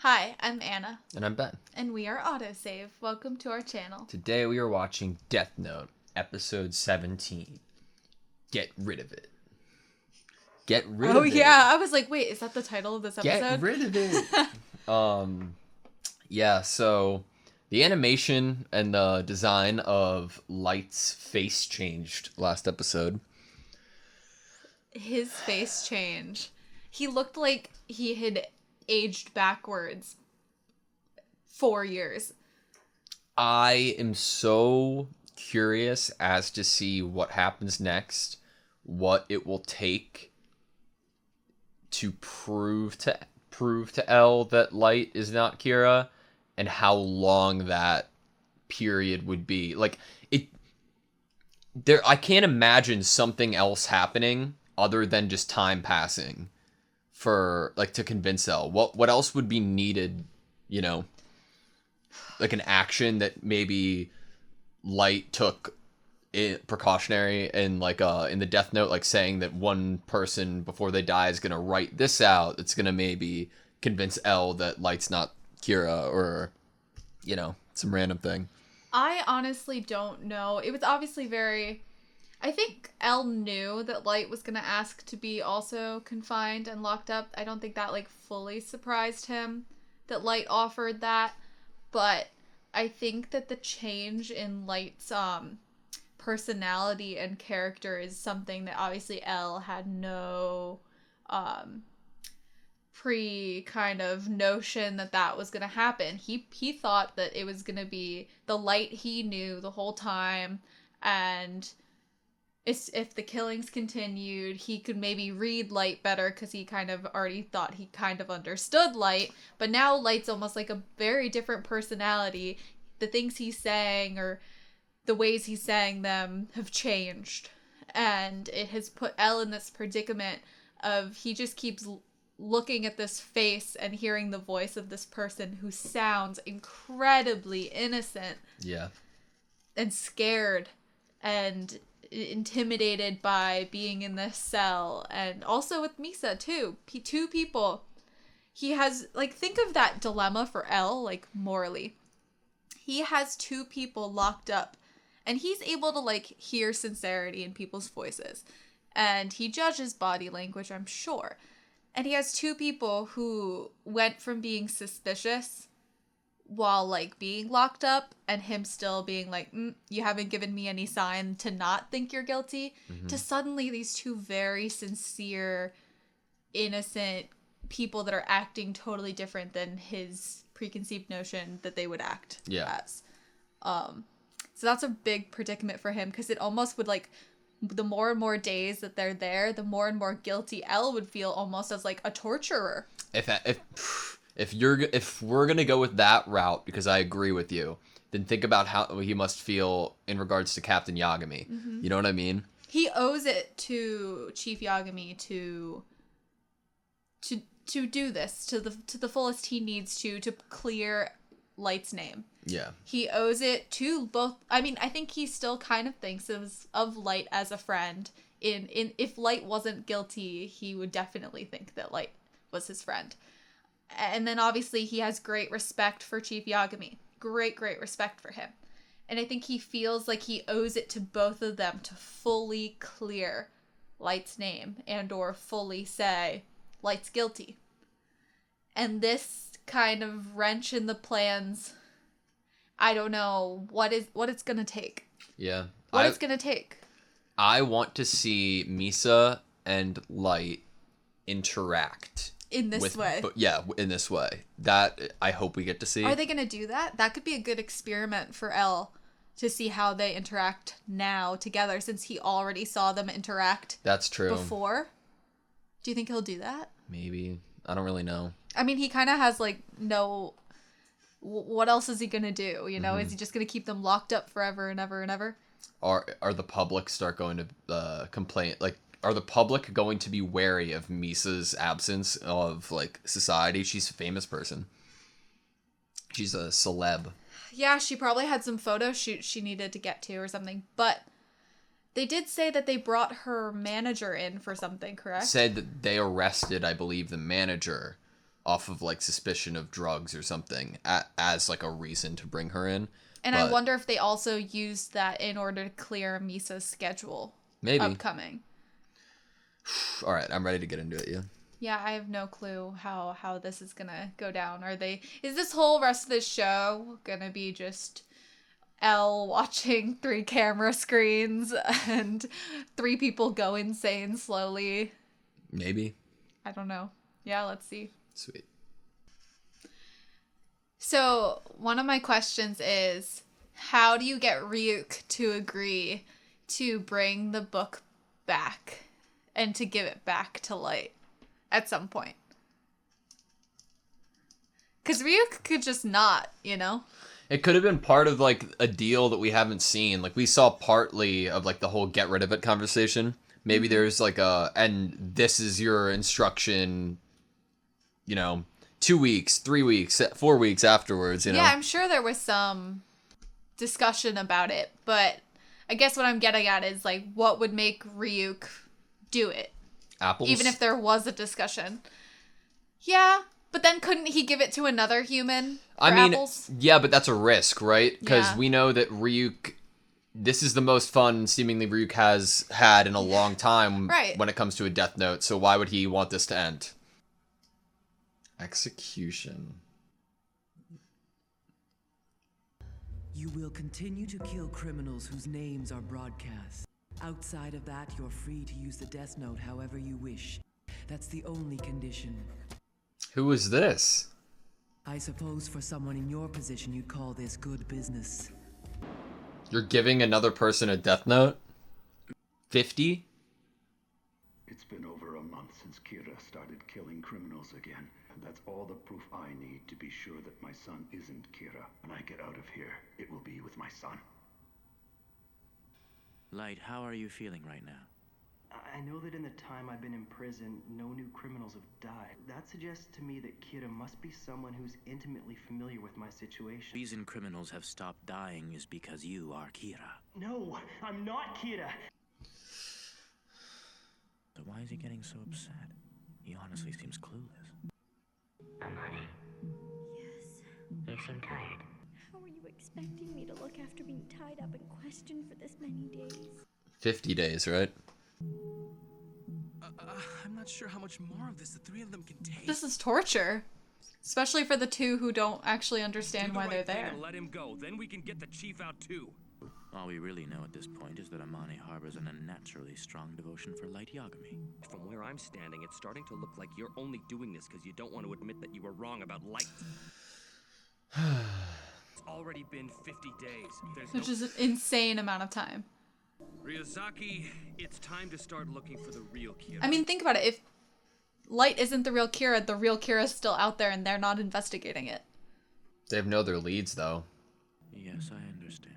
Hi, I'm Anna. And I'm Ben. And we are AutoSave. Welcome to our channel. Today we are watching Death Note, episode 17. Get rid of it. Get rid of it. Oh yeah, I was like, wait, is that the title of this episode? Get rid of it. Yeah, so the animation and the design of Light's face changed last episode. His face change. He looked like he had aged backwards 4 years. I am so curious as to see what happens next, what it will take to prove to L that Light is not Kira, and how long that period would be. Like I can't imagine something else happening other than just time passing for to convince L. What else would be needed, like an action that maybe Light took precautionary and in the Death Note, like saying that one person before they die is gonna write this out. It's gonna maybe convince L that Light's not Kira, or some random thing. I honestly don't know. It was obviously I think L knew that Light was going to ask to be also confined and locked up. I don't think that fully surprised him that Light offered that, but I think that the change in Light's personality and character is something that obviously L had no kind of notion that was going to happen. He thought that it was going to be the Light he knew the whole time, and if the killings continued, he could maybe read Light better because he kind of already thought he kind of understood Light. But now Light's almost like a very different personality. The things he's saying or the ways he's saying them have changed. And it has put L in this predicament of he just keeps looking at this face and hearing the voice of this person who sounds incredibly innocent. Yeah. And scared and intimidated by being in this cell. And also with Misa too. Two people. He has, think of that dilemma for L, morally. He has two people locked up, and he's able to hear sincerity in people's voices, and he judges body language, I'm sure. And he has two people who went from being suspicious while being locked up, and him still being you haven't given me any sign to not think you're guilty, to suddenly these two very sincere, innocent people that are acting totally different than his preconceived notion that they would act as. So that's a big predicament for him, because it almost would the more and more days that they're there, the more and more guilty L would feel, almost as a torturer. If we're gonna go with that route, because I agree with you, then think about how he must feel in regards to Captain Yagami. Mm-hmm. You know what I mean? He owes it to Chief Yagami to do this to the fullest he needs to clear Light's name. Yeah. He owes it to both. I mean, I think he still kind of thinks of Light as a friend. If Light wasn't guilty, he would definitely think that Light was his friend. And then obviously he has great respect for Chief Yagami. Great respect for him. And I think he feels like he owes it to both of them to fully clear Light's name and or fully say Light's guilty. And this kind of wrench in the plans, I don't know what it's gonna take. Yeah. It's gonna take. I want to see Misa and Light interact. In this way. In this way. That I hope we get to see. Are they gonna do that? That could be a good experiment for L to see how they interact now together, since he already saw them interact. That's true. Before. Do you think he'll do that? Maybe. I don't really know. I mean, he kind of has no. What else is he gonna do? Is he just gonna keep them locked up forever and ever and ever? Are the public start going to complain? Are the public going to be wary of Misa's absence of society? She's a famous person. She's a celeb. Yeah, she probably had some photo shoots she needed to get to or something. But they did say that they brought her manager in for something, correct? Said that they arrested, I believe, the manager off of like suspicion of drugs or something as like a reason to bring her in. And I wonder if they also used that in order to clear Misa's schedule. Maybe. Upcoming. All right, I'm ready to get into it, yeah. Yeah, I have no clue how this is gonna go down. Is this whole rest of this show gonna be just Elle watching 3 camera screens and 3 people go insane slowly? Maybe. I don't know. Yeah, let's see. Sweet. So, one of my questions is, how do you get Ryuk to agree to bring the book back and to give it back to Light at some point? Because Ryuk could just not, you know? It could have been part of like a deal that we haven't seen. Like we saw partly of like the whole get rid of it conversation. Maybe there's like and this is your instruction, 2 weeks, 3 weeks, 4 weeks afterwards, Yeah, I'm sure there was some discussion about it, but I guess what I'm getting at is like, what would make Ryuk do it? Apples? Even if there was a discussion. Yeah, but then couldn't he give it to another human for apples? Yeah, but that's a risk, right? Because Yeah. we know that Ryuk, this is the most fun seemingly Ryuk has had in a long time Right. when it comes to a Death Note, so why would he want this to end? Execution. You will continue to kill criminals whose names are broadcast. Outside of that, you're free to use the Death Note however you wish. That's the only condition. Who is this? I suppose for someone in your position, you'd call this good business. You're giving another person a Death Note? 50? It's been over a month since Kira started killing criminals again. And that's all the proof I need to be sure that my son isn't Kira. When I get out of here, it will be with my son. Light, how are you feeling right now? I know that in the time I've been in prison, no new criminals have died. That suggests to me that Kira must be someone who's intimately familiar with my situation. The reason criminals have stopped dying is because you are Kira. No, I'm not Kira! So why is he getting so upset? He honestly seems clueless. Amani, Yes. you seem tired. How are you expecting me to look after being tied up and questioned for this many days? 50 days, right? I'm not sure how much more of this the 3 of them can take. This is torture. Especially for the 2 who don't actually understand why they're there. Let him go, then we can get the chief out too. All we really know at this point is that Amani harbors an unnaturally strong devotion for Light Yagami. From where I'm standing, it's starting to look like you're only doing this because you don't want to admit that you were wrong about Light. It's already been 50 days. Which is an insane amount of time. Ryuzaki, it's time to start looking for the real Kira. I mean, think about it. If Light isn't the real Kira's still out there and they're not investigating it. They have no other leads, though. Yes, I understand.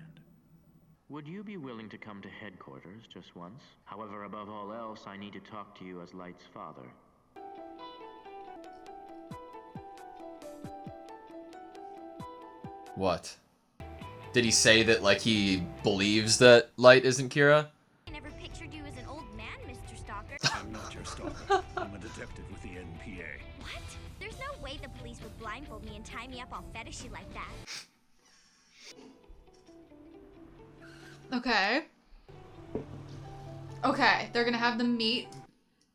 Would you be willing to come to headquarters just once? However, above all else, I need to talk to you as Light's father. What? Did he say that, like, he believes that Light isn't Kira? I never pictured you as an old man, Mr. Stalker. I'm not your stalker. I'm a detective with the NPA. What? There's no way the police would blindfold me and tie me up all fetishy like that. Okay. Okay, they're gonna have them meet.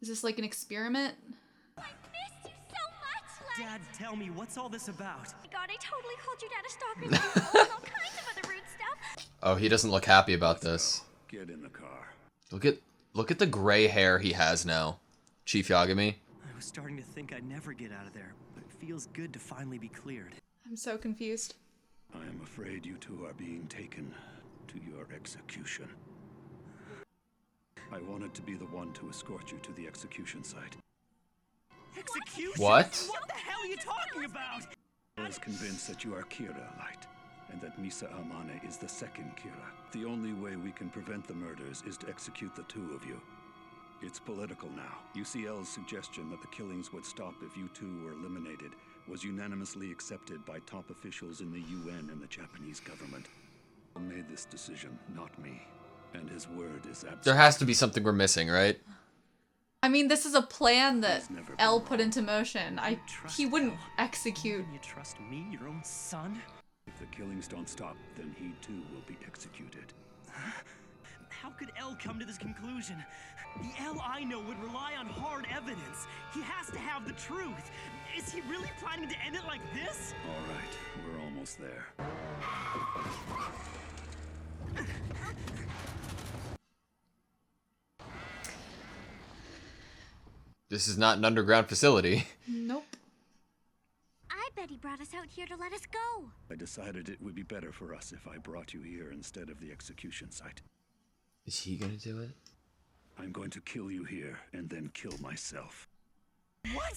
Is this like an experiment? I missed you so much, Light. Dad, tell me, what's all this about? Oh my god, I totally called your dad a stalker and all kinds of other rude stuff. Oh, he doesn't look happy about this. Get in the car. Look at the gray hair he has now. Chief Yagami. I was starting to think I'd never get out of there, but it feels good to finally be cleared. I'm so confused. I am afraid you two are being taken to your execution. I wanted to be the one to escort you to the execution site. Execution? What? What the hell are you talking about? I was convinced that you are Kira, Light, and that Misa Amane is the second Kira. The only way we can prevent the murders is to execute the 2 of you. It's political now. UCL's suggestion that the killings would stop if you 2 were eliminated was unanimously accepted by top officials in the UN and the Japanese government. He made this decision, not me. And his word is absolute. There has to be something we're missing, right? I mean, this is a plan that He's never been Elle wrong. put into motion. He wouldn't execute. You trust me, your own son? If the killings don't stop, then he too will be executed. How could Elle come to this conclusion? The Elle I know would rely on hard evidence. He has to have the truth. Is he really planning to end it like this? All right, we're almost there. This is not an underground facility. Nope. I bet he brought us out here to let us go. I decided it would be better for us if I brought you here instead of the execution site. Is he gonna do it? I'm going to kill you here and then kill myself. What?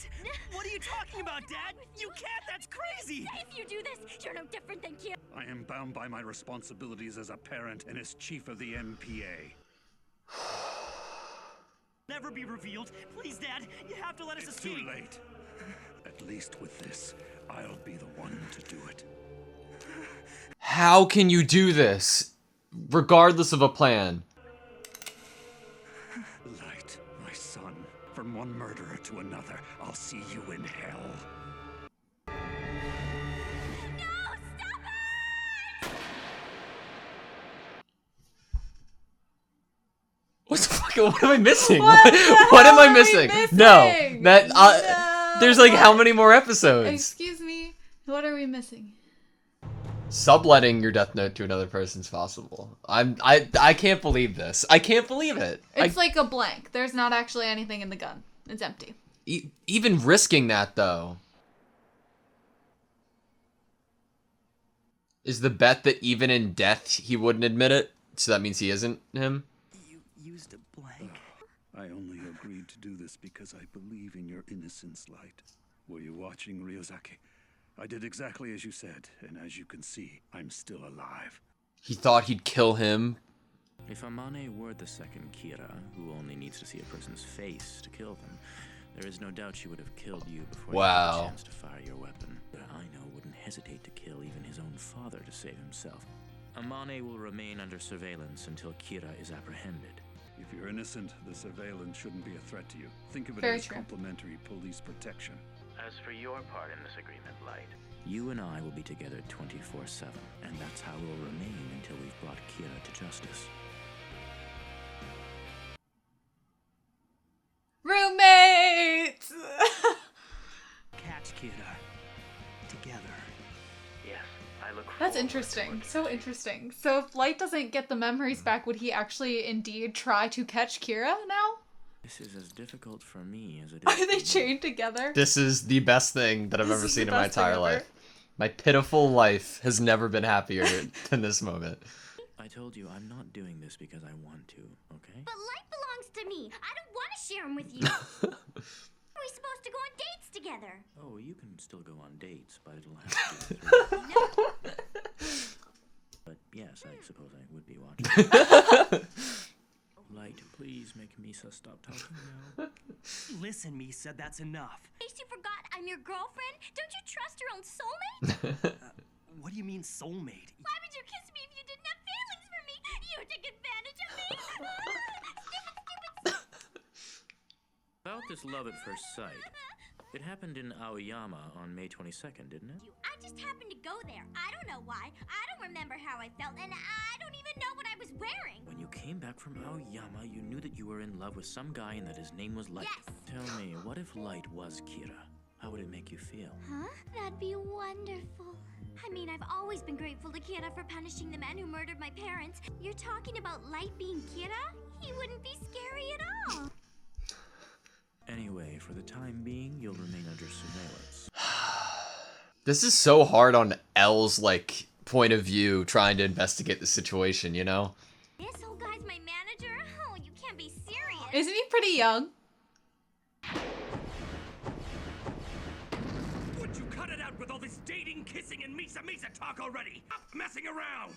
What are you talking about, Dad? You can't! That's crazy! If you do this, you're no different than Kira. I am bound by my responsibilities as a parent and as chief of the MPA. Never be revealed. Please, Dad, you have to let us It's escape. too late. At least with this, I'll be the one to do it. How can you do this? Regardless of a plan. Light, my son. From one murderer to another, I'll see you in hell. What the fuck? What am I missing? What the What am hell I are we missing? missing? No, that No. there's like how many more episodes? Excuse me. What are we missing? Subletting your death note to another person's possible. I can't believe this. I can't believe it. It's like a blank. There's not actually anything in the gun. It's empty. Even risking that though. Is the bet that even in death he wouldn't admit it? So that means he isn't him? You used a blank. I only agreed to do this because I believe in your innocence, Light. Were you watching, Ryozaki? I did exactly as you said, and as you can see, I'm still alive. He thought he'd kill him. If Amane were the second Kira, who only needs to see a person's face to kill them, there is no doubt she would have killed you before you had Wow. a chance to fire your weapon. But I know wouldn't hesitate to kill even his own father to save himself. Amane will remain under surveillance until Kira is apprehended. If you're innocent, the surveillance shouldn't be a threat to you. Think of it Very as true. complimentary police protection. As for your part in this agreement, Light, You and I will be together 24/7, and that's how we'll remain until we've brought Kira to justice. Roommates! Catch Kira. Together. yes, I look That's forward to interesting. working So interesting. So if Light doesn't get the memories back, would he actually indeed try to catch Kira now? This is as difficult for me as it is Are for they you. chained together? This is the best thing that I've This ever is seen the in my best thing entire ever. life. My pitiful life has never been happier than this moment. I told you I'm not doing this because I want to, okay? But Light belongs to me. I don't want to share him with you. Are we supposed to go on dates together? Oh, you can still go on dates, but it'll have to be through. But yes, I suppose I would be watching. Light, please make Misa stop talking now. Listen, Misa, that's enough. In case you forgot, I'm your girlfriend. Don't you trust your own soulmate? What do you mean soulmate? Why would you kiss me if you didn't have feelings for me? You took advantage of me. About this love at first sight, it happened in Aoyama on May 22nd, didn't it? I just happened to go there. I don't know why. I don't remember how I felt, and I don't even know what I was wearing. When you came back from Aoyama, you knew that you were in love with some guy and that his name was Light. Yes. Tell me, what if Light was Kira? How would it make you feel? Huh? That'd be wonderful. I mean, I've always been grateful to Kira for punishing the man who murdered my parents. You're talking about Light being Kira? He wouldn't be scary at all. Anyway, for the time being, you'll remain under surveillance. This is so hard on Elle's, like, point of view trying to investigate the situation, you know? This old guy's my manager? Oh, you can't be serious. Isn't he pretty young? Would you cut it out with all this dating, kissing, and Misa talk already? Stop messing around!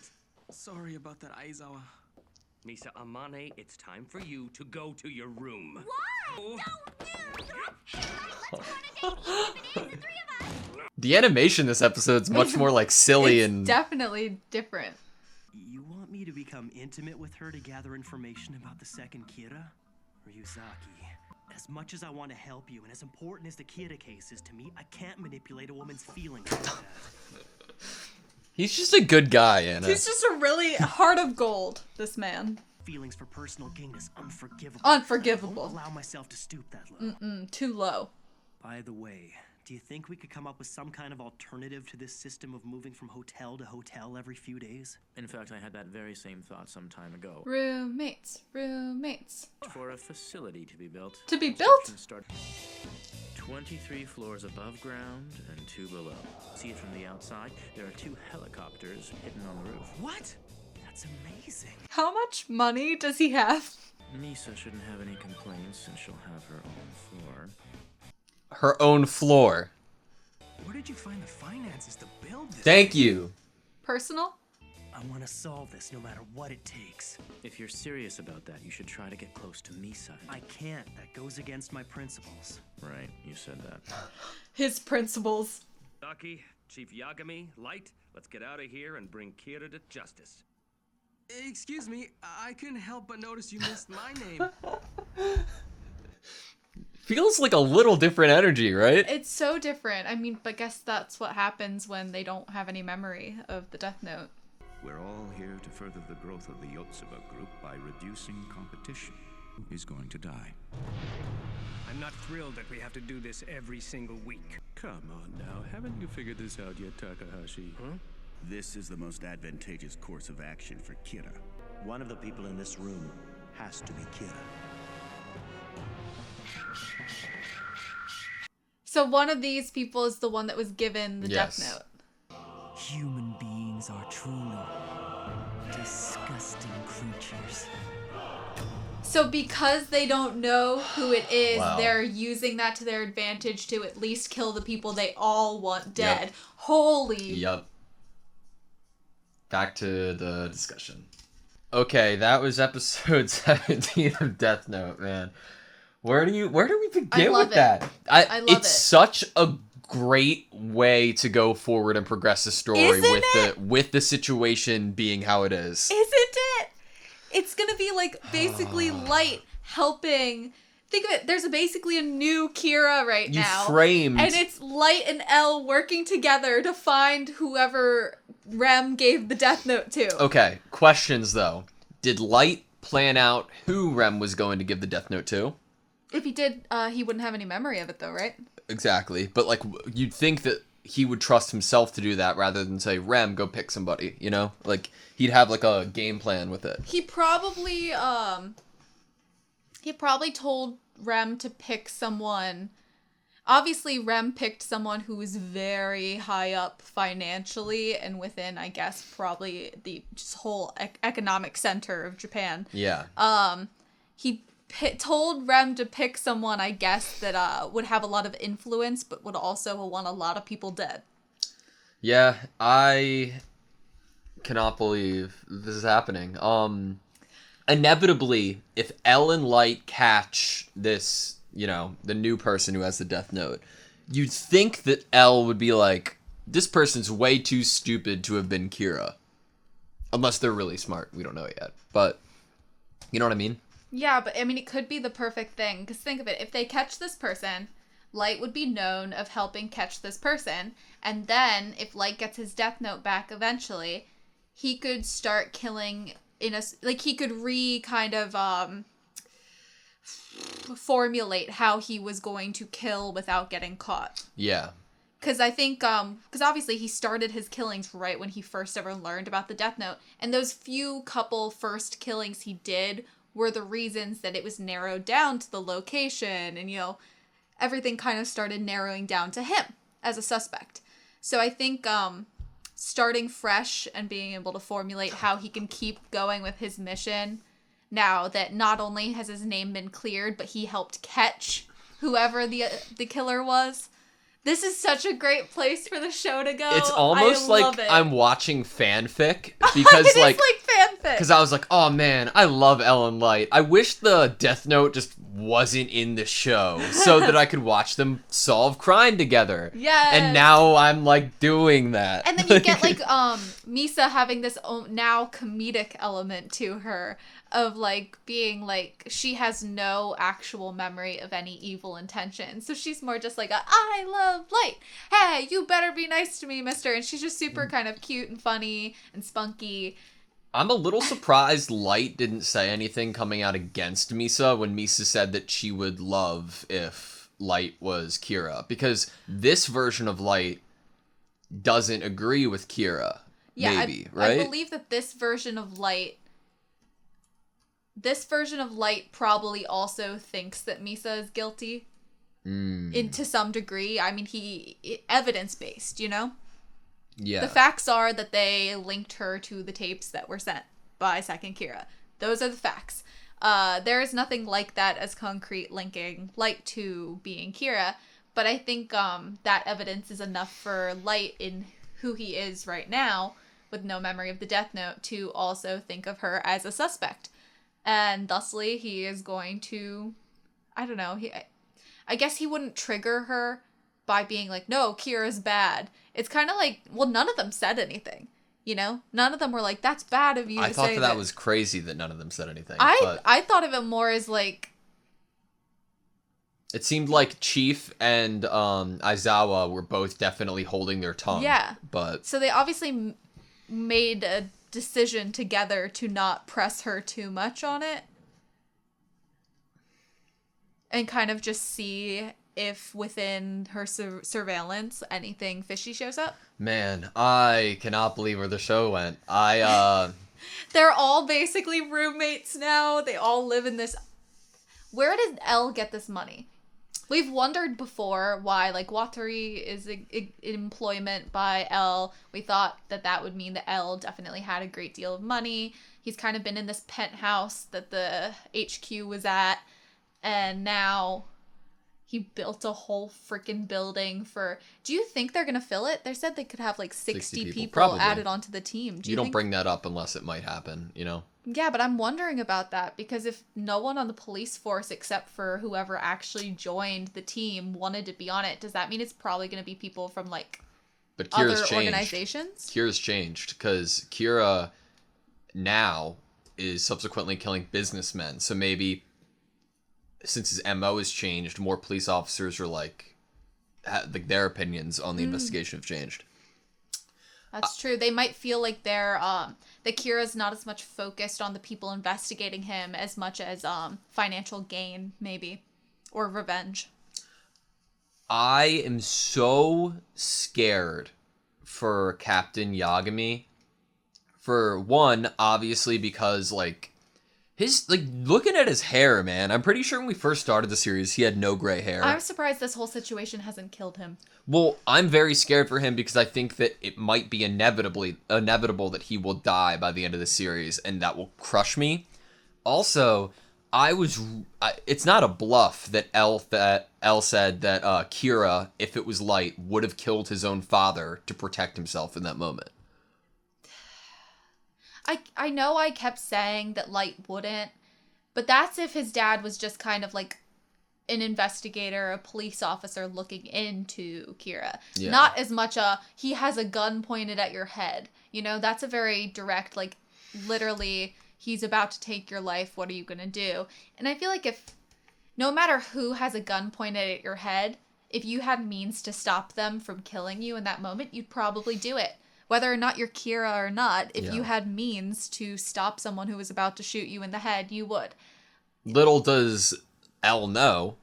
Sorry about that, Aizawa. Misa Amane, it's time for you to go to your room. Why? Don't do that. Hey, Light, let's go on a date, even if it is the three of us. The animation this episode's much more, like, silly It's and... definitely different. You want me to become intimate with her to gather information about the second Kira? Ryuzaki, As much as I want to help you, and as important as the Kira case is to me, I can't manipulate a woman's feelings like that. He's just a good guy, Anna. He's just a really heart of gold, this man. Feelings for personal gain is unforgivable. Unforgivable. I won't allow myself to stoop that low. Too low. By the way, do you think we could come up with some kind of alternative to this system of moving from hotel to hotel every few days? In fact, I had that very same thought some time ago. Roommates. For a facility to be built. To be built? Construction start 23 floors above ground and 2 below. See it from the outside? There are 2 helicopters hidden on the roof. What? That's amazing. How much money does he have? Misa shouldn't have any complaints since she'll have her own floor. Her own floor. Where did you find the finances to build this? Thank you. Personal? I want to solve this no matter what it takes. If you're serious about that, you should try to get close to Misa. I can't. That goes against my principles. Right, you said that. His principles. Taki, Chief Yagami, Light, let's get out of here and bring Kira to justice. Excuse me, I couldn't help but notice you missed my name. Feels like a little different energy, right? It's so different. I mean, but guess that's what happens when they don't have any memory of the Death Note. We're all here to further the growth of the Yotsuba group by reducing competition. Who is going to die? I'm not thrilled that we have to do this every single week. Come on now, haven't you figured this out yet, Takahashi? Huh? This is the most advantageous course of action for Kira. One of the people in this room has to be Kira. So one of these people is the one that was given the Yes. Death Note. Human beings are truly disgusting creatures. So because they don't know who it is, Wow. they're using that to their advantage to at least kill the people they all want dead. Yep. Holy. Yup. Back to the discussion. Okay, that was episode 17 of Death Note, man. Where do we begin love with it. that? I love it's it. such a great way to go forward and progress the story. Isn't with the situation being how it is. Isn't it? It's gonna be like basically Light helping. Think of it. There's basically a new Kira right You now. framed- And it's Light and L working together to find whoever Rem gave the Death Note to. Okay, questions though. Did Light plan out who Rem was going to give the Death Note to? If he did, he wouldn't have any memory of it though, right? Exactly. But like you'd think that he would trust himself to do that rather than say, Rem, go pick somebody, you know? Like he'd have like a game plan with it. He probably told Rem to pick someone. Obviously, Rem picked someone who was very high up financially and within, I guess, probably the just whole economic center of Japan. Yeah. He told Rem to pick someone, I guess, that would have a lot of influence, but would also want a lot of people dead. Yeah, I cannot believe this is happening. Inevitably, if L and Light catch this, you know, the new person who has the Death Note, you'd think that L would be like, this person's way too stupid to have been Kira. Unless they're really smart. We don't know it yet. But, you know what I mean? Yeah, but I mean, it could be the perfect thing. Because think of it, if they catch this person, Light would be known of helping catch this person. And then, if Light gets his Death Note back eventually, he could start killing he could kind of formulate how he was going to kill without getting caught. Yeah. Because I think, because obviously he started his killings right when he first ever learned about the Death Note. And those few couple first killings he did were the reasons that it was narrowed down to the location. And, you know, everything kind of started narrowing down to him as a suspect. So I think starting fresh and being able to formulate how he can keep going with his mission now that not only has his name been cleared, but he helped catch whoever the killer was. This is such a great place for the show to go. It's almost I love like it. I'm watching fanfic because It is like fanfic. because I was like, oh man, I love Ellen Light. I wish the Death Note just wasn't in the show so that I could watch them solve crime together. Yes. And now I'm like doing that. And then you get like Misa having this now comedic element to her of like being like she has no actual memory of any evil intention. So she's more just like I love light. Hey, you better be nice to me, mister. And she's just super kind of cute and funny and spunky. I'm a little surprised Light didn't say anything coming out against Misa when Misa said that she would love if Light was Kira, because this version of Light doesn't agree with Kira. Yeah, maybe, right? I believe that this version of Light probably also thinks that Misa is guilty to some degree. I mean, evidence-based, you know? Yeah. The facts are that they linked her to the tapes that were sent by Second Kira. Those are the facts. There is nothing like that as concrete linking Light to being Kira, but I think that evidence is enough for Light in who he is right now, with no memory of the Death Note, to also think of her as a suspect. And thusly, he is going to, I don't know, I guess he wouldn't trigger her by being like, no, Kira's bad. It's kind of like, well, none of them said anything, you know? None of them were like, that's bad of you to say I thought that was crazy that none of them said anything. I thought of it more as like... It seemed like Chief and Aizawa were both definitely holding their tongue. Yeah. But so they obviously made a decision together to not press her too much on it. And kind of just see if within her surveillance anything fishy shows up. Man, I cannot believe where the show went. They're all basically roommates now. They all live in this... Where did L get this money? We've wondered before why, like, Watari is in employment by L. We thought that would mean that L definitely had a great deal of money. He's kind of been in this penthouse that the HQ was at. And now he built a whole freaking building for... Do you think they're going to fill it? They said they could have like 60 people added onto the team. You don't bring that up unless it might happen, you know? Yeah, but I'm wondering about that because if no one on the police force except for whoever actually joined the team wanted to be on it, does that mean it's probably going to be people from like other organizations? Kira's changed because Kira now is subsequently killing businessmen. So maybe... since his MO has changed, more police officers are like their opinions on the investigation have changed. That's true. They might feel like that Kira's not as much focused on the people investigating him as much as financial gain, maybe, or revenge. I am so scared for Captain Yagami. For one, obviously, because like looking at his hair, man, I'm pretty sure when we first started the series, he had no gray hair. I'm surprised this whole situation hasn't killed him. Well, I'm very scared for him because I think that it might be inevitable that he will die by the end of the series, and that will crush me. Also, it's not a bluff that L said that Kira, if it was Light, would have killed his own father to protect himself in that moment. I know I kept saying that Light wouldn't, but that's if his dad was just kind of like an investigator, a police officer looking into Kira. Yeah. Not as much he has a gun pointed at your head. You know, that's a very direct, like, literally, he's about to take your life, what are you gonna do? And I feel like no matter who has a gun pointed at your head, if you had means to stop them from killing you in that moment, you'd probably do it. Whether or not you're Kira or not, if you had means to stop someone who was about to shoot you in the head, you would. Little does L know,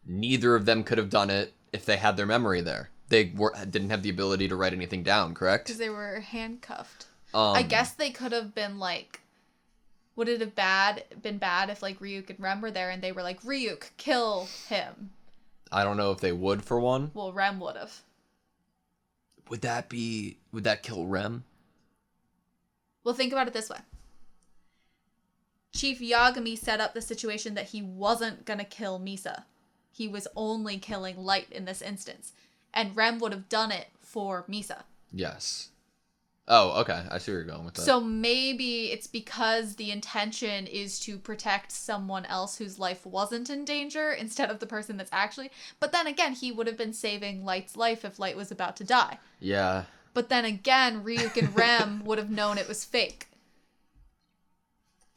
neither of them could have done it if they had their memory there. They didn't have the ability to write anything down, correct? Because they were handcuffed. I guess they could have been like, would it have been bad if like Ryuk and Rem were there and they were like, Ryuk, kill him? I don't know if they would for one. Well, Rem would have. Would that kill Rem? Well, think about it this way. Chief Yagami set up the situation that he wasn't going to kill Misa. He was only killing Light in this instance. And Rem would have done it for Misa. Yes. Oh, okay. I see where you're going with that. So maybe it's because the intention is to protect someone else whose life wasn't in danger instead of the person that's actually... But then again, he would have been saving Light's life if Light was about to die. Yeah. But then again, Ryuk and Rem would have known it was fake.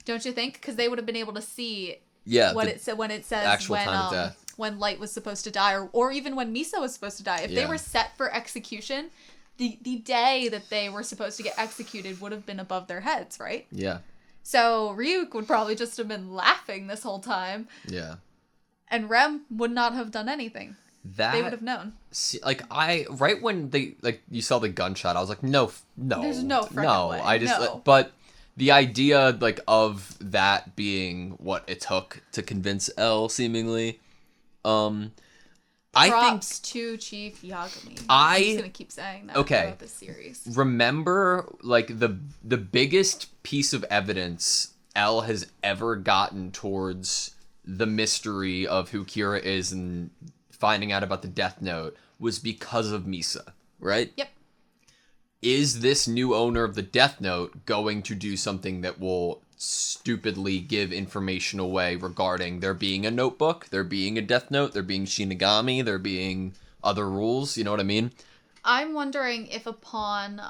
Don't you think? Because they would have been able to see what it said when it says when Light was supposed to die, or even when Misa was supposed to die. If they were set for execution, the day that they were supposed to get executed would have been above their heads, right? Yeah. So Ryuk would probably just have been laughing this whole time. Yeah. And Rem would not have done anything. They would have known. Right when you saw the gunshot, I was like, no. There's no freaking way. I just, but the idea, of that being what it took to convince L, seemingly, Props to Chief Yagami. I'm just gonna keep saying that throughout this series. Remember, the biggest piece of evidence L has ever gotten towards the mystery of who Kira is and finding out about the Death Note was because of Misa, right? Yep. Is this new owner of the Death Note going to do something that will stupidly give information away regarding there being a notebook, there being a Death Note, there being Shinigami, there being other rules? You know what I mean? I'm wondering if upon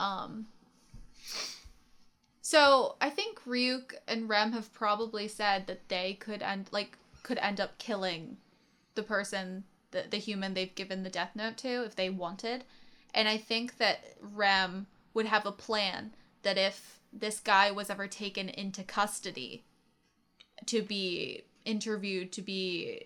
so I think Ryuk and Rem have probably said that they could end up killing the person, the human they've given the Death Note to if they wanted. And I think that Rem would have a plan that if this guy was ever taken into custody to be interviewed, to be,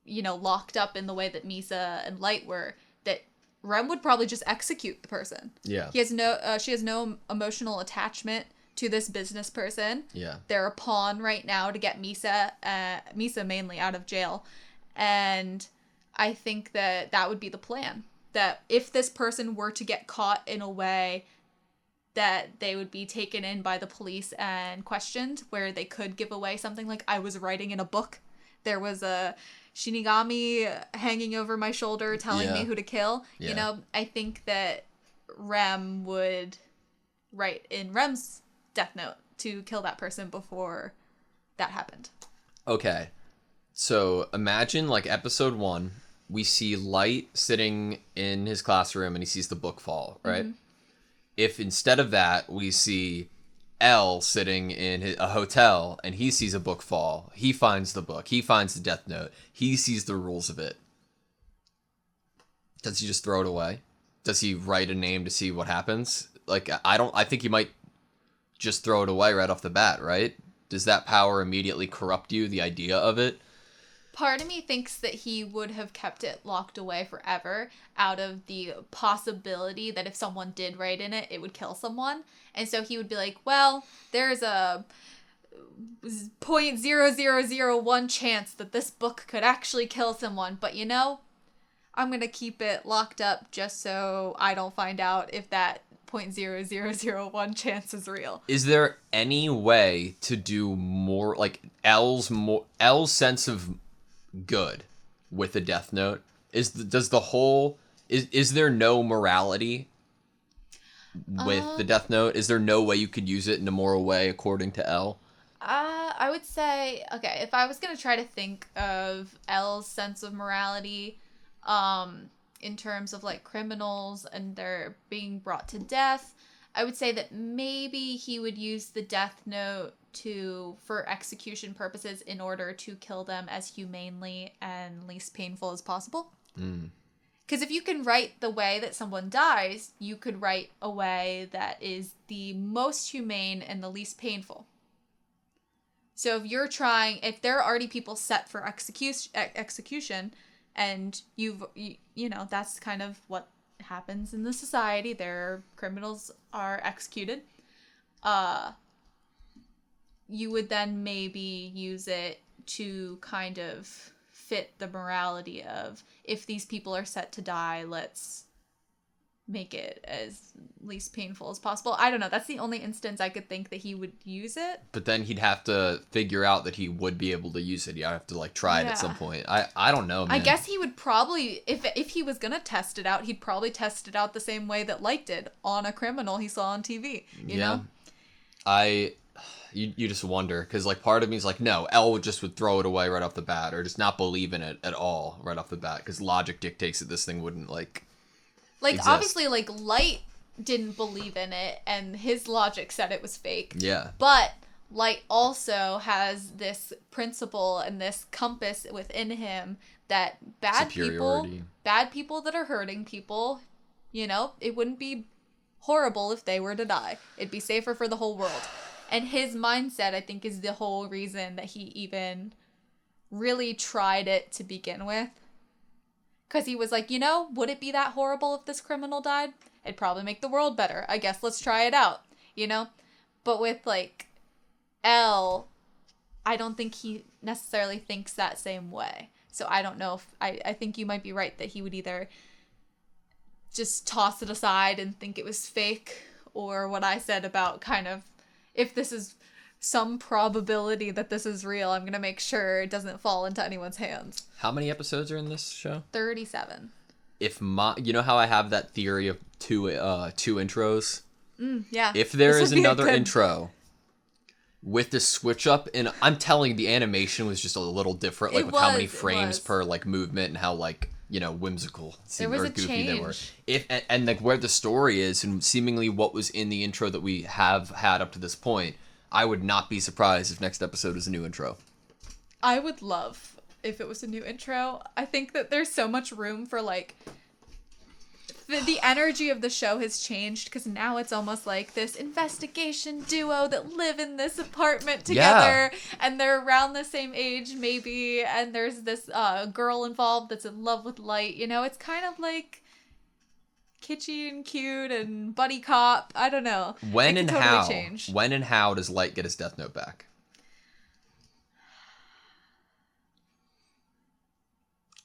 locked up in the way that Misa and Light were, that Rem would probably just execute the person. Yeah. She has no emotional attachment to this business person. Yeah. They're a pawn right now to get Misa mainly out of jail. And I think that would be the plan. That if this person were to get caught in a way that they would be taken in by the police and questioned, where they could give away something like, I was writing in a book, there was a Shinigami hanging over my shoulder telling me who to kill. Yeah. I think that Rem would write in Rem's Death Note to kill that person before that happened. Okay. So imagine episode 1, we see Light sitting in his classroom and he sees the book fall, right? Mm-hmm. If instead of that, we see L sitting in a hotel and he sees a book fall, he finds the book, he finds the Death Note, he sees the rules of it. Does he just throw it away? Does he write a name to see what happens? I think he might just throw it away right off the bat, right? Does that power immediately corrupt you, the idea of it? Part of me thinks that he would have kept it locked away forever out of the possibility that if someone did write in it, it would kill someone. And so he would be like, well, there's a 0.0001 chance that this book could actually kill someone. But I'm going to keep it locked up just so I don't find out if that 0.0001 chance is real. Is there any way to do more, L's sense of good with the Death Note? Is there no morality with the Death Note? Is there no way you could use it in a moral way according to L? I would say, okay, if I was going to try to think of L's sense of morality in terms of criminals and they're being brought to death, I would say that maybe he would use the Death Note for execution purposes in order to kill them as humanely and least painful as possible. Because if you can write the way that someone dies, you could write a way that is the most humane and the least painful. So if there are already people set for execution, and that's kind of what happens in the society, criminals are executed, you would then maybe use it to kind of fit the morality of, if these people are set to die, let's make it as least painful as possible. I don't know. That's the only instance I could think that he would use it. But then he'd have to figure out that he would be able to use it. You have to like try it at some point. I don't know, man. I guess he would probably, if he was gonna test it out, he'd probably test it out the same way that Light did on a criminal he saw on TV. You know? You just wonder, because like part of me is like, no, Elle would throw it away right off the bat, or just not believe in it at all right off the bat, because logic dictates that this thing wouldn't like exist. Obviously, like, Light didn't believe in it, and his logic said it was fake. Yeah. But Light also has this principle and this compass within him that bad people that are hurting people, you know, it wouldn't be horrible if they were to die. It'd be safer for the whole world. And his mindset, I think, is the whole reason that he even really tried it to begin with. Because he was like, you know, would it be that horrible if this criminal died? It'd probably make the world better. I guess let's try it out, you know? But with, like, Elle, I don't think he necessarily thinks that same way. So I don't know if... I think you might be right that he would either just toss it aside and think it was fake, or what I said about kind of, if this is some probability that this is real, I'm going to make sure it doesn't fall into anyone's hands. How many episodes are in this show? 37. You know how I have that theory of two intros? Yeah. If there is another intro with the switch up, and I'm telling you, the animation was just a little different, like with how many frames per like movement and how like, you know, whimsical there was or a goofy change. they were. And like where the story is and seemingly what was in the intro that we have had up to this point, I would not be surprised if next episode is a new intro. I would love if it was a new intro. I think that there's so much room for like the energy of the show has changed, because now it's almost like this investigation duo that live in this apartment together, and they're around the same age maybe, and there's this girl involved that's in love with Light. You know, it's kind of like kitschy and cute and buddy cop. I don't know. When and how does Light get his Death Note back?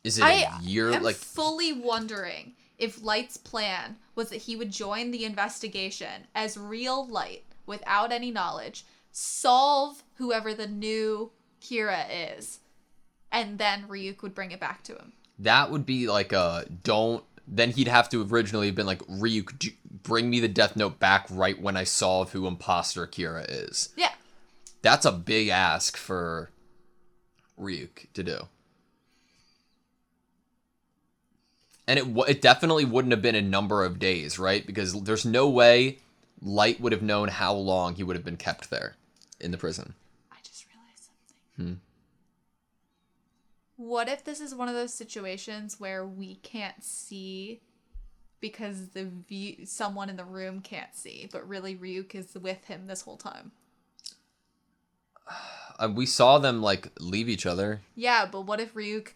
Is it a year? I'm fully wondering if Light's plan was that he would join the investigation as real Light without any knowledge, solve whoever the new Kira is, and then Ryuk would bring it back to him. That would be like then he'd have to originally have been like, Ryuk, bring me the Death Note back right when I solve who imposter Kira is. Yeah. That's a big ask for Ryuk to do. And it definitely wouldn't have been a number of days, right? Because there's no way Light would have known how long he would have been kept there in the prison. I just realized something. What if this is one of those situations where we can't see because someone in the room can't see, but really Ryuk is with him this whole time? We saw them like leave each other. Yeah, but what if Ryuk...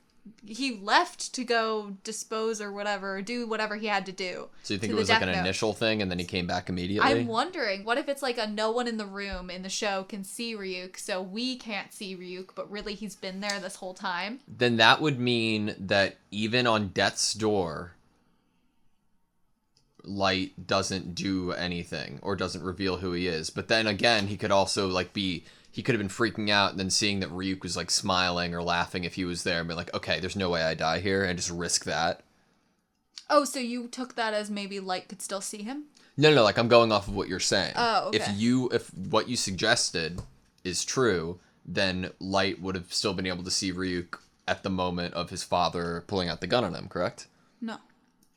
he left to go dispose or whatever, or do whatever he had to do. So you think it was like an initial thing and then he came back immediately? I'm wondering, what if it's like no one in the room in the show can see Ryuk, so we can't see Ryuk, but really he's been there this whole time? Then that would mean that even on death's door, Light doesn't do anything or doesn't reveal who he is. But then again, he could also like he could have been freaking out and then seeing that Ryuk was like smiling or laughing if he was there and be like, okay, there's no way I die here, and just risk that. Oh, so you took that as maybe Light could still see him? No, like I'm going off of what you're saying. Oh, okay. If what you suggested is true, then Light would have still been able to see Ryuk at the moment of his father pulling out the gun on him, correct? No.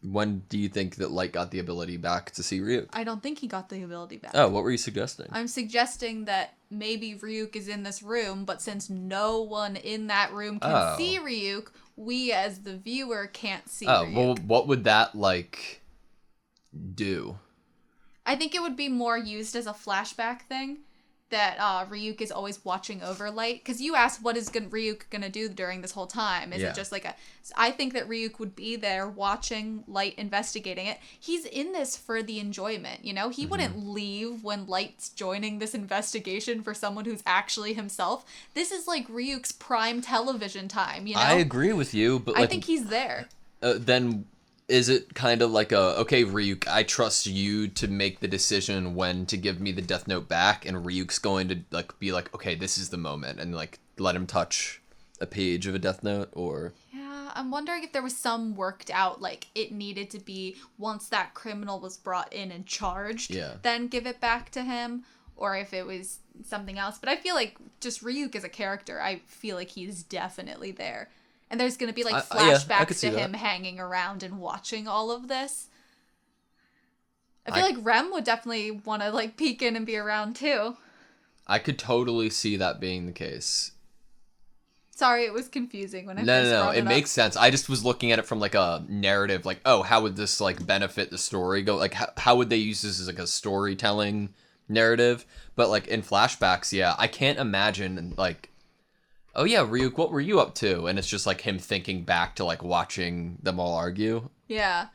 When do you think that Light got the ability back to see Ryuk? I don't think he got the ability back. Oh, what were you suggesting? I'm suggesting that maybe Ryuk is in this room, but since no one in that room can see Ryuk, we as the viewer can't see Ryuk. Oh, well, what would that, like, do? I think it would be more used as a flashback thing, that Ryuk is always watching over Light. Because you asked, what is Ryuk gonna do during this whole time? Is it just like I think that Ryuk would be there watching Light investigating it. He's in this for the enjoyment, you know? He wouldn't leave when Light's joining this investigation for someone who's actually himself. This is like Ryuk's prime television time, you know? I agree with you, but I think he's there. Then is it kind of like okay, Ryuk, I trust you to make the decision when to give me the Death Note back, and Ryuk's going to like be like, okay, this is the moment, and like let him touch a page of a Death Note, or... Yeah, I'm wondering if there was some worked out, like it needed to be once that criminal was brought in and charged, then give it back to him, or if it was something else. But I feel like just Ryuk as a character, I feel like he's definitely there. And there's going to be like flashbacks to him hanging around and watching all of this. I feel like Rem would definitely want to like peek in and be around too. I could totally see that being the case. Sorry, it was confusing when I first brought it up. makes sense. I just was looking at it from like a narrative, like, oh, how would this like benefit the story? Go like, how would they use this as like a storytelling narrative? But like in flashbacks, yeah, I can't imagine like, oh yeah, Ryuk, what were you up to? And it's just like him thinking back to like watching them all argue. Yeah.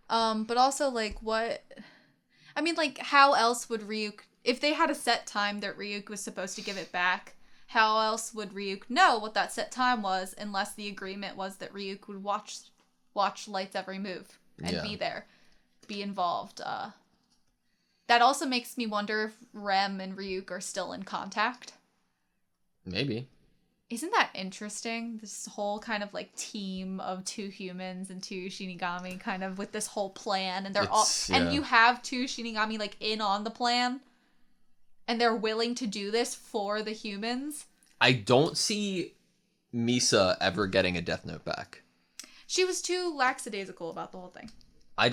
But also like I mean, like how else would Ryuk, if they had a set time that Ryuk was supposed to give it back, how else would Ryuk know what that set time was unless the agreement was that Ryuk would watch Light's every move and be there, be involved. That also makes me wonder if Rem and Ryuk are still in contact. Maybe. Isn't that interesting? This whole kind of like team of 2 humans and 2 Shinigami kind of with this whole plan, and and you have 2 Shinigami like in on the plan, and they're willing to do this for the humans. I don't see Misa ever getting a Death Note back. She was too lackadaisical about the whole thing. I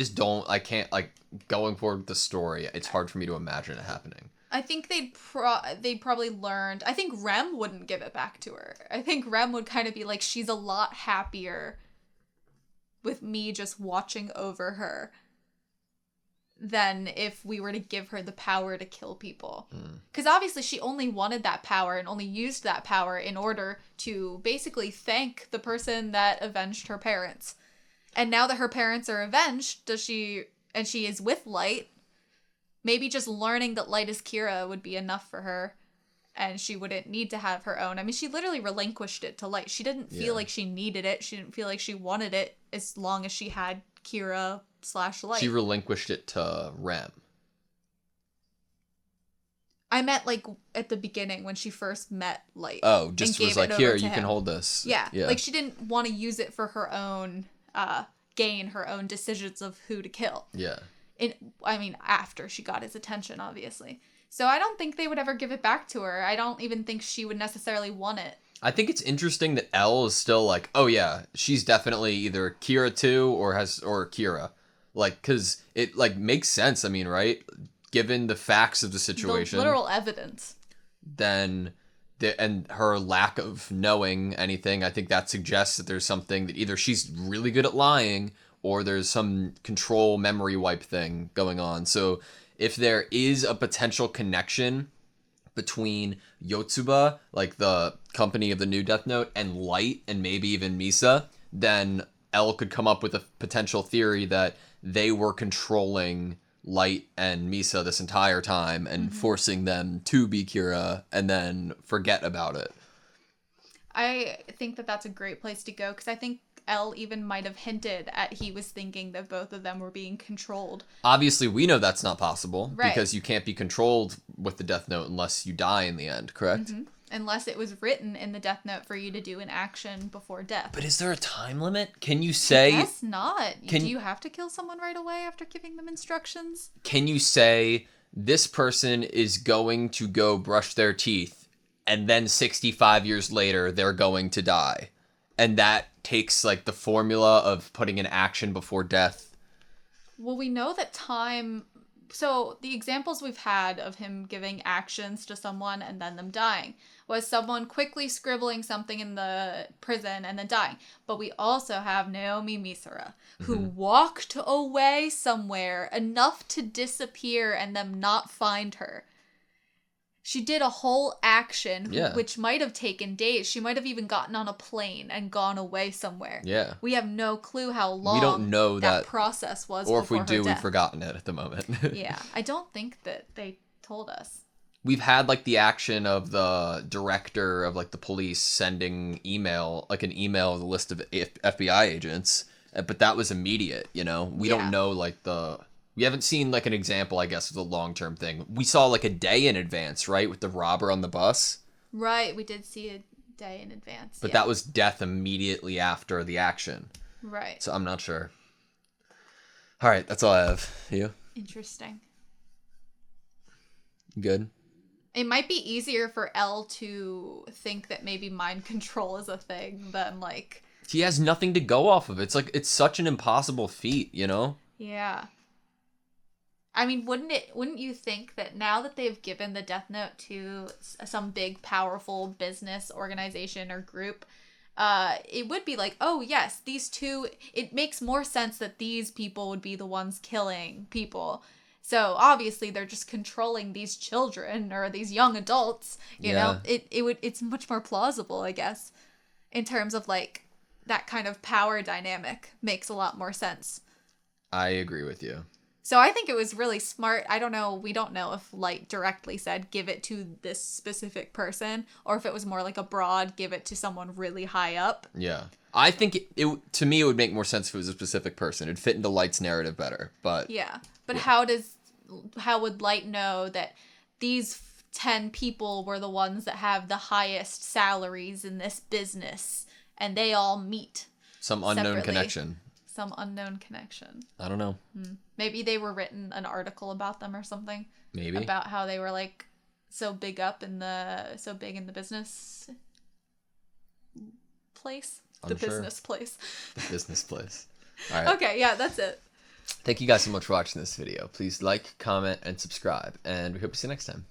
can't, like, going forward with the story, it's hard for me to imagine it happening. I think they'd probably learned. I think Rem wouldn't give it back to her. I think Rem would kind of be like, she's a lot happier with me just watching over her than if we were to give her the power to kill people. Because obviously she only wanted that power and only used that power in order to basically thank the person that avenged her parents. And now that her parents are avenged, she is with Light, maybe just learning that Light is Kira would be enough for her, and she wouldn't need to have her own. I mean, she literally relinquished it to Light. She didn't feel like she needed it. She didn't feel like she wanted it as long as she had Kira/Light. She relinquished it to Rem. I meant like at the beginning when she first met Light. Oh, just was like, here, you can hold this. Yeah, like she didn't want to use it for her own gain, her own decisions of who to kill. Yeah. I mean, after she got his attention, obviously. So I don't think they would ever give it back to her. I don't even think she would necessarily want it. I think it's interesting that Elle is still like, oh yeah, she's definitely either Kira too or Kira. Like, because it like makes sense, I mean, right? Given the facts of the situation. The literal evidence. Then, and her lack of knowing anything, I think that suggests that there's something that either she's really good at lying or there's some control memory wipe thing going on. So if there is a potential connection between Yotsuba, like the company of the new Death Note, and Light, and maybe even Misa, then Elle could come up with a potential theory that they were controlling Light and Misa this entire time and forcing them to be Kira and then forget about it. I think that that's a great place to go, because I think Elle even might have hinted at he was thinking that both of them were being controlled. Obviously, we know that's not possible, right? Because you can't be controlled with the Death Note unless you die in the end, correct? Unless it was written in the Death Note for you to do an action before death. But is there a time limit? Can you say... I guess not. Do you have to kill someone right away after giving them instructions? Can you say, this person is going to go brush their teeth, and then 65 years later, they're going to die? And that takes, like, the formula of putting an action before death. Well, we know that time... So, the examples we've had of him giving actions to someone and then them dying was someone quickly scribbling something in the prison and then dying. But we also have Naomi Misora, who walked away somewhere enough to disappear and them not find her. She did a whole action, which might have taken days. She might have even gotten on a plane and gone away somewhere. Yeah. We have no clue how long we don't know that process was. Or if we do, death. we've forgotten it at the moment. Yeah. I don't think that they told us. We've had, like, the action of the director of, like, the police sending an email of the list of FBI agents. but that was immediate, you know? We don't know, like, we haven't seen, like, an example, I guess, of the long-term thing. We saw, like, a day in advance, right? With the robber on the bus. Right, we did see a day in advance. But that was death immediately after the action. Right. So I'm not sure. All right, that's all I have. You? Interesting. Good? It might be easier for Elle to think that maybe mind control is a thing than, like... He has nothing to go off of. It's like, it's such an impossible feat, you know? Yeah. I mean, wouldn't you think that now that they've given the Death Note to some big, powerful business organization or group, it would be like, oh, yes, these two, it makes more sense that these people would be the ones killing people. So obviously they're just controlling these children or these young adults, you know? It's much more plausible, I guess, in terms of like that kind of power dynamic makes a lot more sense. I agree with you. So I think it was really smart. I don't know. We don't know if Light directly said, give it to this specific person, or if it was more like a broad, give it to someone really high up. Yeah. I think it to me, it would make more sense if it was a specific person. It'd fit into Light's narrative better, but... Yeah. But how would Light know that these 10 people were the ones that have the highest salaries in this business, and they all meet some unknown separately? Connection. Some unknown connection. I don't know. Maybe they were written an article about them or something. Maybe. About how they were like so big in the business place. The business place. The business place. All right. Okay, yeah, that's it. Thank you guys so much for watching this video. Please like, comment, and subscribe, and we hope to see you next time.